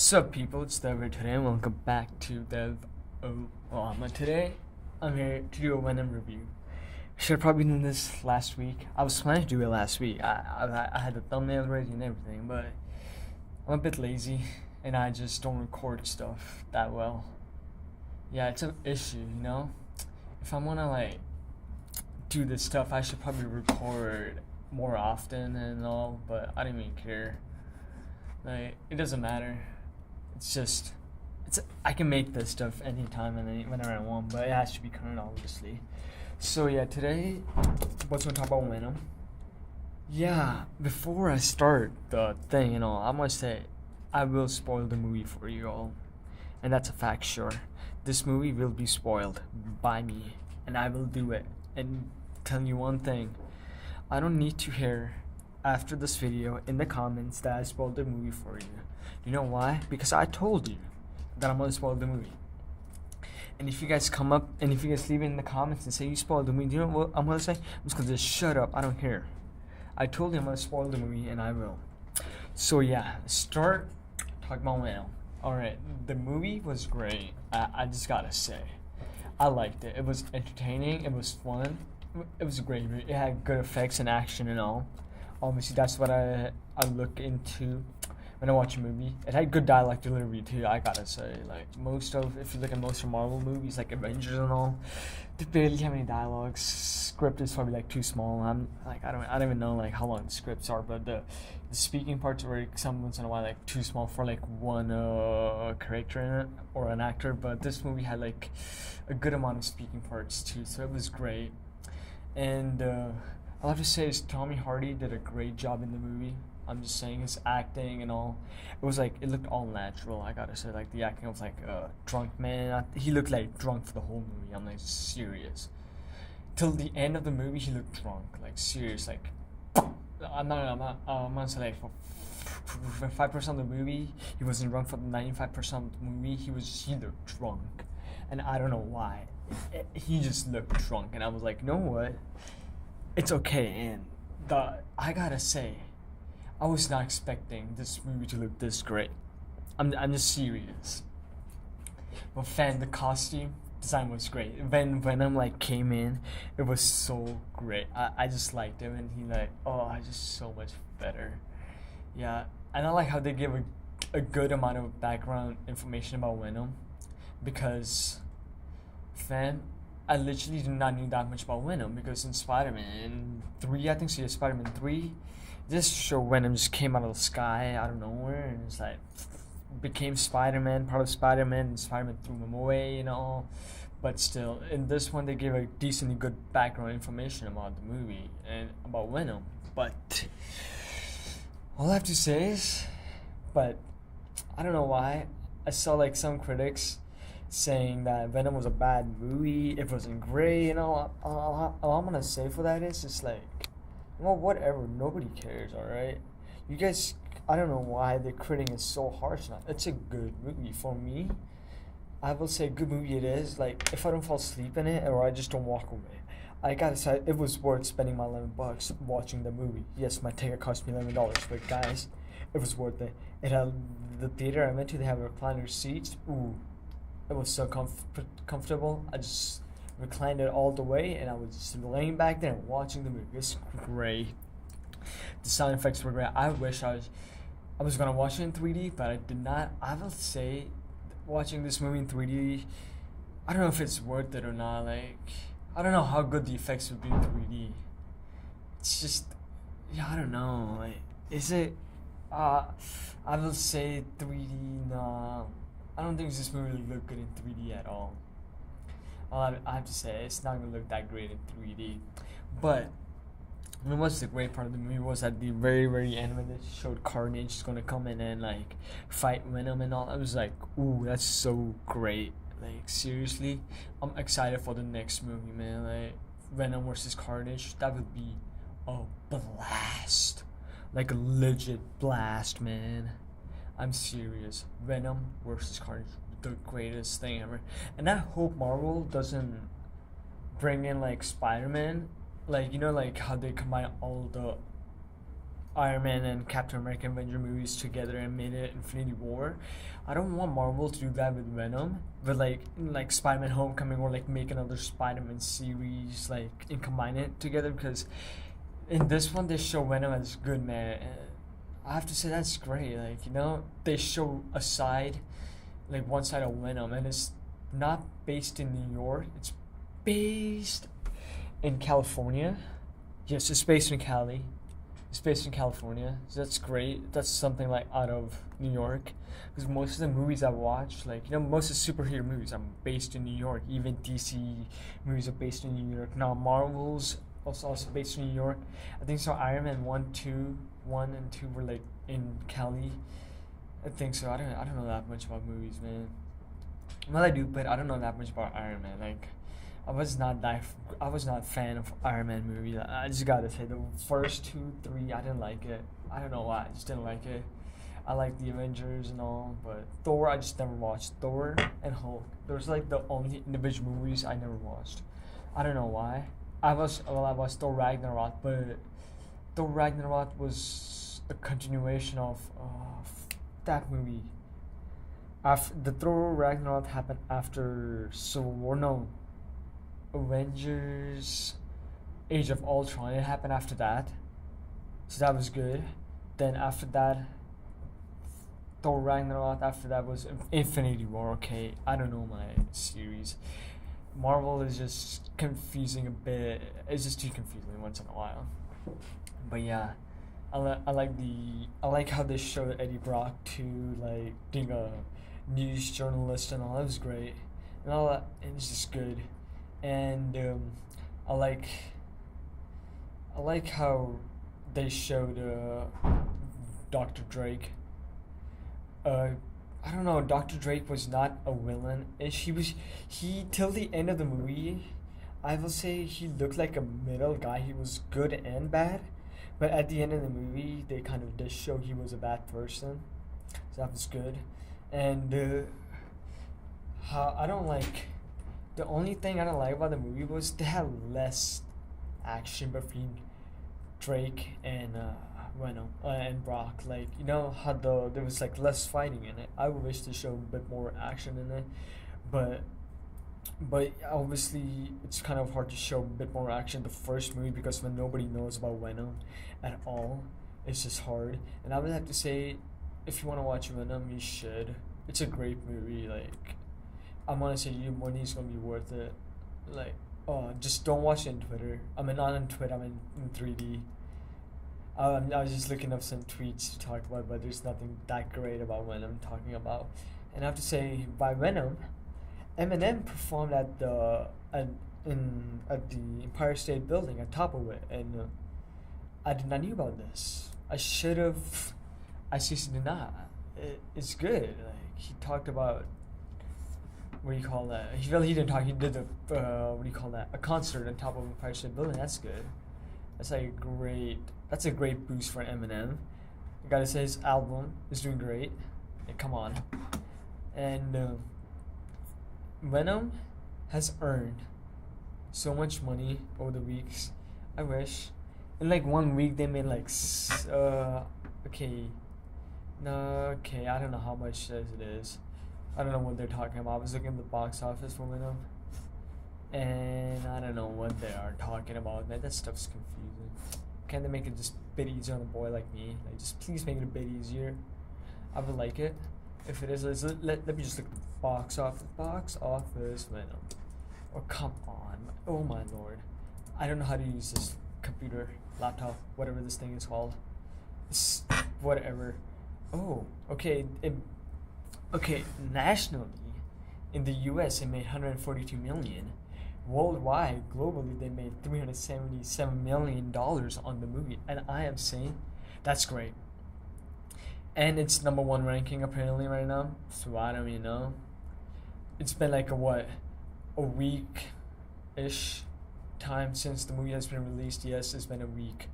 Sup people, it's Dev today and welcome back to Dev-o-llama. Today I'm here to do a Venom review. Should have probably done this last week. I was planning to do it last week. I had the thumbnail ready and everything, but I'm a bit lazy and I just don't record stuff that well. Yeah, it's an issue, you know? If I wanna do this stuff, I should probably record more often and all, but I don't even care. It doesn't matter. I can make this stuff anytime and whenever I want, but it has to be current, obviously. So yeah, today, what's gonna talk about Venom? Yeah, before I start the thing and all, I must say, I will spoil the movie for you all, and that's a fact. Sure, this movie will be spoiled by me, and I will do it. And tell you one thing, I don't need to hear after this video in the comments that I spoiled the movie for you. You know why? Because I told you that I'm gonna spoil the movie. And if you guys come up and if you guys leave it in the comments and say you spoiled the movie, do you know what I'm gonna say? I'm just gonna just shut up. I don't care. I told you I'm gonna spoil the movie, and I will. So yeah, start talking about Venom. Alright, the movie was great. I just gotta say, I liked it. It was entertaining. It was fun. It was great. It had good effects and action and all. Obviously, that's what I look into when I watch a movie. It had good dialogue delivery too, I gotta say. If you look at most of Marvel movies, like Avengers and all, they barely have any dialogues. Script is probably too small. I don't even know how long the scripts are, but the speaking parts were some once in a while too small for one character in it or an actor. But this movie had a good amount of speaking parts too, so it was great. And I'll have to say Tommy Hardy did a great job in the movie. I'm just saying his acting and all. It was it looked all natural. I gotta say, the acting of a drunk man. He looked drunk for the whole movie. I'm serious. Till the end of the movie, he looked drunk. Serious. I'm gonna say for 5% of the movie, he wasn't drunk. For the 95% of the movie, he looked drunk, and I don't know why. He just looked drunk, and I was like, you know what? It's okay. And I gotta say, I was not expecting this movie to look this great. I'm just serious. But the costume design was great. When Venom came in, it was so great. I just liked him, and he just so much better. Yeah, and I like how they give a good amount of background information about Venom, because I literally did not know that much about Venom, because in Spider-Man 3, I think Spider-Man 3, this show Venom just came out of the sky, out of nowhere, and it's became Spider-Man, part of Spider-Man, and Spider-Man threw him away, But still, in this one, they gave a decently good background information about the movie and about Venom. But all I have to say is, I don't know why, I saw some critics saying that Venom was a bad movie, it wasn't great, all I'm gonna say for that is just well, whatever, nobody cares, alright? You guys, I don't know why the critic is so harsh now. It's a good movie. For me, I will say good movie it is. If I don't fall asleep in it or I just don't walk away, I gotta say it was worth spending my $11 watching the movie. Yes, my ticket cost me $11, but guys, it was worth it. It had the theater I went to, they have recliner seats. Ooh, it was so comfortable. I just reclined it all the way, and I was just laying back there and watching the movie. It's great. The sound effects were great. I wish I was gonna watch it in 3D, but I did not. I will say, watching this movie in 3D, I don't know if it's worth it or not. I don't know how good the effects would be in 3D. It's just, yeah, I don't know. Is it? I will say 3D. No, I don't think this movie will look good in 3D at all. I have to say, it's not gonna look that great in 3D. But what's the great part of the movie was at the very, very end when they showed Carnage is gonna come in and fight Venom and all. I was ooh, that's so great. Seriously, I'm excited for the next movie, man. Venom versus Carnage, that would be a blast. A legit blast, man. I'm serious. Venom versus Carnage, the greatest thing ever. And I hope Marvel doesn't bring in Spider-Man, how they combine all the Iron Man and Captain America Avenger movies together and made it Infinity War. I don't want Marvel to do that with Venom, but like Spider-Man Homecoming, or like make another Spider-Man series like and combine it together, because in this one they show Venom as good man. I have to say that's great. Like, you know, they show a side, like one side of Venom, and it's not based in New York. It's based in California. Yes, it's based in Cali. It's based in California. So that's great. That's something like out of New York. Because most of the movies I watch, like, you know, most of the superhero movies are based in New York. Even DC movies are based in New York. Now Marvel's also based in New York. I think so. Iron Man 1 and 2 were like in Cali. I think so. I don't know that much about movies, man. Well, I do, but I don't know that much about Iron Man. Like, I was not a fan of Iron Man movie. I just gotta say, the first 2, 3, I didn't like it. I don't know why. I just didn't like it. I like the Avengers and all, but Thor, I just never watched. Thor and Hulk. Those are like the only individual movies I never watched. I don't know why. I watched Thor Ragnarok, but Thor Ragnarok was a continuation of that movie. After the Thor Ragnarok happened after Civil War, no, Avengers Age of Ultron. It happened after that, so that was good. Then after that, Thor Ragnarok. After that was Infinity War. Okay, I don't know my series. Marvel is just confusing a bit. It's just too confusing once in a while. But yeah, I like how they showed Eddie Brock to like being a news journalist and all. That was great, and all that. It was just good, and I like how they showed Dr. Drake. I don't know. Dr. Drake was not a villain. He till the end of the movie, I will say he looked like a middle guy. He was good and bad, but at the end of the movie, they kind of did show he was a bad person. So that was good, and how I don't like. The only thing I don't like about the movie was they had less action between Drake and Venom and Brock. Like, you know how there was like less fighting in it. I would wish to show a bit more action in it, but obviously it's kind of hard to show a bit more action in the first movie, because when nobody knows about Venom at all, it's just hard. And I would have to say, if you want to watch Venom, you should. It's a great movie. Like, I'm gonna say your money's gonna be worth it. Like, just don't watch it on Twitter. I mean, not on Twitter. I mean, in 3D. I was just looking up some tweets to talk about, but there's nothing that great about Venom talking about. And I have to say, by Venom, Eminem performed at the Empire State Building, on top of it, and I did not knew about this. I should have. I seriously did not. It's good. Like, he talked about, what do you call that? He didn't talk. He did what do you call that? A concert on top of Empire State Building. That's good. That's like That's a great boost for Eminem. I gotta say, his album is doing great. Like, come on. And Venom has earned so much money over the weeks. I wish. In like 1 week they made like I don't know how much it is. I don't know what they're talking about. I was looking at the box office for Venom, and I don't know what they are talking about. Man, that stuff's confusing. Can they make it just a bit easier on a boy like me? Like, just please make it a bit easier. I would like it. If it is, let me just look at the box office. Box office Venom. Oh, come on. Oh my lord. I don't know how to use this computer, laptop, whatever this thing is called. It's whatever. Oh, okay. Okay, nationally, in the US, it made 142 million. Worldwide, globally, they made $377 million on the movie, and I am saying that's great. And it's #1 ranking apparently right now. So I don't even know. It's been like a week-ish time since the movie has been released. Yes, it's been a week.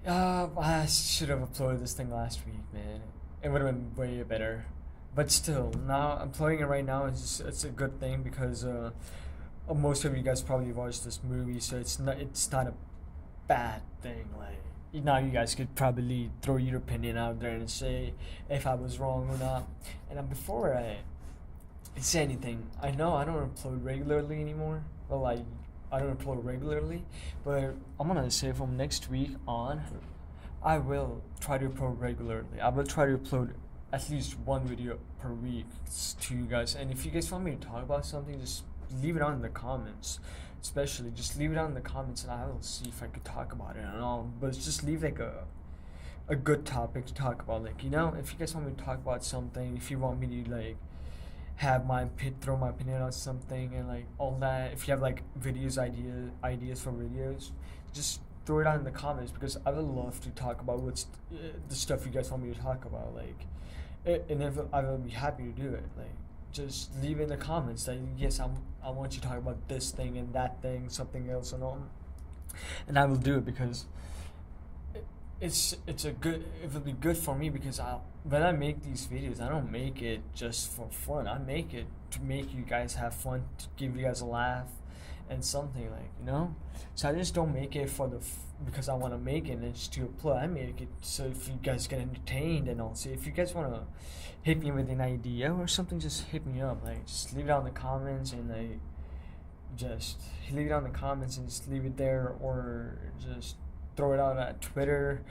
I should have uploaded this thing last week, man. It would have been way better. But still, now I'm uploading it right now. It's a good thing, because most of you guys probably watched this movie, so it's not a bad thing. Like, now you guys could probably throw your opinion out there and say if I was wrong or not. And before I say anything, I know I don't upload regularly anymore. Well, I don't upload regularly, but I'm gonna say from next week on, I will try to upload regularly. I will try to upload at least one video per week to you guys. And if you guys want me to talk about something, just leave it on in the comments. Especially, just leave it on in the comments, and I will see if I could talk about it and all. But just leave like a good topic to talk about. Like, you know, if you guys want me to talk about something, if you want me to like have throw my opinion on something and like all that. If you have like ideas for videos, just throw it out in the comments, because I would love to talk about what's the stuff you guys want me to talk about. Like, and if I will be happy to do it. Like, just leave in the comments that yes, I want you to talk about this thing and that thing, something else and all, and I will do it, because it will be good for me, because when I make these videos, I don't make it just for fun. I make it to make you guys have fun, to give you guys a laugh and something, like, you know. So I just don't make it for because I want to make it and just to upload. I make it so if you guys get entertained and all. So if you guys want to hit me with an idea or something, just hit me up. Like, just leave it down in the comments, and like just leave it down in the comments and just leave it there, or just throw it out at Twitter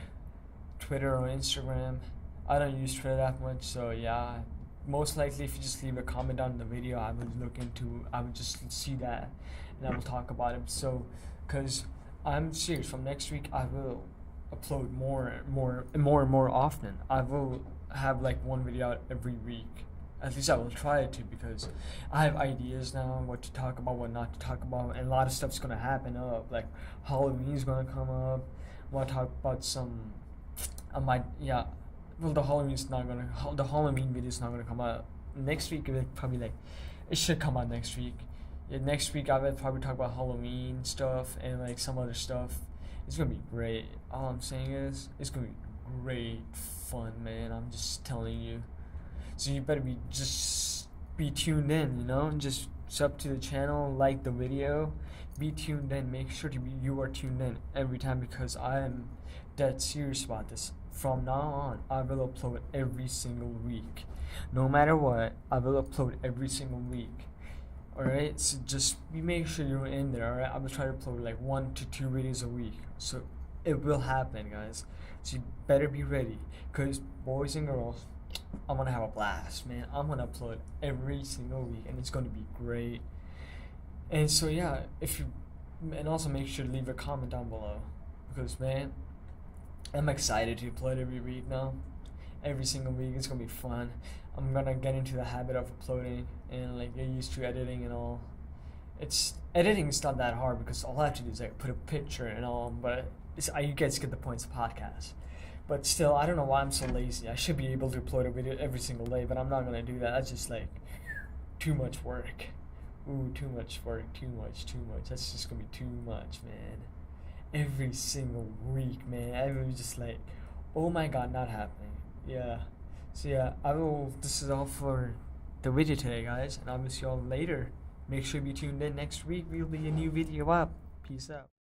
or Instagram. I don't use Twitter that much, so yeah. Most likely, if you just leave a comment down in the video, I would just see that, and I will talk about it. So, because I'm serious, from next week I will upload more often. I will have like one video out every week. At least I will try to, because I have ideas now what to talk about, what not to talk about, and a lot of stuff's gonna happen up. Like, Halloween's gonna come up. I want to talk about some. Well, the Halloween video is not gonna come out next week. It will probably it should come out next week. Yeah, next week I will probably talk about Halloween stuff and like some other stuff. It's gonna be great. All I'm saying is it's gonna be great fun, man. I'm just telling you. So you better be tuned in, you know. Just sub to the channel, like the video, be tuned in. Make sure you are tuned in every time, because I am dead serious about this. From now on, I will upload every single week. No matter what, I will upload every single week. Alright, so just make sure you're in there. Alright, I will try to upload like 1 to 2 videos a week. So it will happen, guys. So you better be ready, because boys and girls, I'm gonna have a blast, man. I'm gonna upload every single week, and it's gonna be great. And so yeah, and also make sure to leave a comment down below, because man, I'm excited to upload every week now. Every single week, it's gonna be fun. I'm gonna get into the habit of uploading and like get used to editing and all. Editing is not that hard, because all I have to do is like put a picture and all. But you guys get the points of podcast. But still, I don't know why I'm so lazy. I should be able to upload a video every single day, but I'm not gonna do that. That's just like too much work. Ooh, too much work. Too much. That's just gonna be too much, man. Every single week, man. I was just like, oh my god, not happening. Yeah. So yeah, this is all for the video today, guys, and I will see y'all later. Make sure you be tuned in next week. Will be a new video up. Peace out.